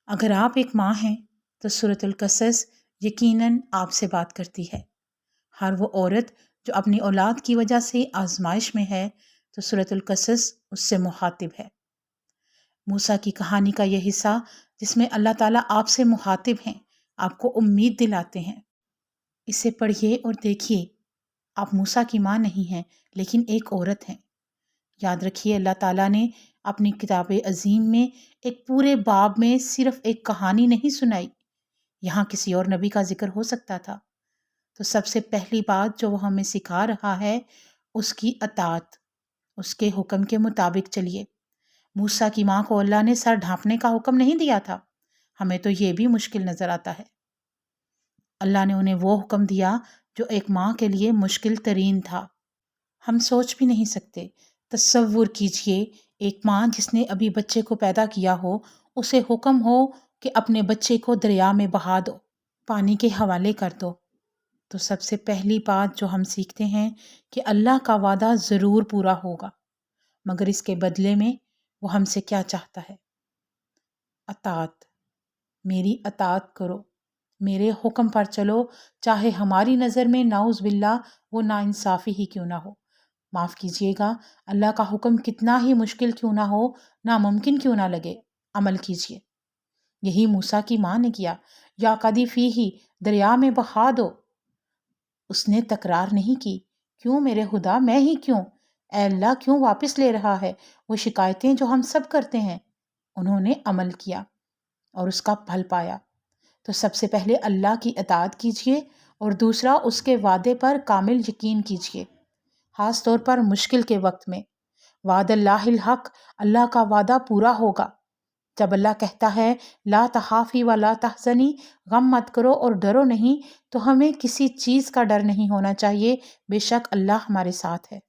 اگر آپ ایک ماں ہیں تو سورۃ القصص یقیناً آپ سے بات کرتی ہے۔ ہر وہ عورت جو اپنی اولاد کی وجہ سے آزمائش میں ہے تو سورۃ القصص اس سے مخاطب ہے۔ موسیٰ کی کہانی کا یہ حصہ جس میں اللہ تعالیٰ آپ سے مخاطب ہیں، آپ کو امید دلاتے ہیں۔ اسے پڑھیے اور دیکھیے، آپ موسیٰ کی ماں نہیں ہیں لیکن ایک عورت ہیں۔ یاد رکھیے، اللہ تعالیٰ نے اپنی کتاب عظیم میں ایک پورے باب میں صرف ایک کہانی نہیں سنائی۔ یہاں کسی اور نبی کا ذکر ہو سکتا تھا۔ تو سب سے پہلی بات جو وہ ہمیں سکھا رہا ہے، اس کی اطاعت، اس کے حکم کے مطابق چلیے۔ موسیٰ کی ماں کو اللہ نے سر ڈھانپنے کا حکم نہیں دیا تھا۔ ہمیں تو یہ بھی مشکل نظر آتا ہے۔ اللہ نے انہیں وہ حکم دیا جو ایک ماں کے لیے مشکل ترین تھا۔ ہم سوچ بھی نہیں سکتے۔ تصور کیجئے، ایک ماں جس نے ابھی بچے کو پیدا کیا ہو، اسے حکم ہو کہ اپنے بچے کو دریا میں بہا دو، پانی کے حوالے کر دو۔ تو سب سے پہلی بات جو ہم سیکھتے ہیں کہ اللہ کا وعدہ ضرور پورا ہوگا، مگر اس کے بدلے میں وہ ہم سے کیا چاہتا ہے؟ اطاعت۔ میری اطاعت کرو، میرے حکم پر چلو، چاہے ہماری نظر میں نعوذ باللہ وہ ناانصافی ہی کیوں نہ ہو۔ معاف کیجیے گا، اللہ کا حکم کتنا ہی مشکل کیوں نہ ہو، ناممکن کیوں نہ لگے، عمل کیجیے۔ یہی موسیٰ کی ماں نے کیا۔ یا قدی فیہ، دریا میں بہا دو۔ اس نے تکرار نہیں کی، کیوں میرے خدا، میں ہی کیوں؟ اے اللہ کیوں واپس لے رہا ہے؟ وہ شکایتیں جو ہم سب کرتے ہیں۔ انہوں نے عمل کیا اور اس کا پھل پایا۔ تو سب سے پہلے اللہ کی اطاعت کیجیے اور دوسرا اس کے وعدے پر کامل یقین کیجیے، خاص طور پر مشکل کے وقت میں۔ وعد اللہ الحق، اللہ کا وعدہ پورا ہوگا۔ جب اللہ کہتا ہے لا تخافی ولا تحزنی، غم مت کرو اور ڈرو نہیں، تو ہمیں کسی چیز کا ڈر نہیں ہونا چاہیے، بے شک اللہ ہمارے ساتھ ہے۔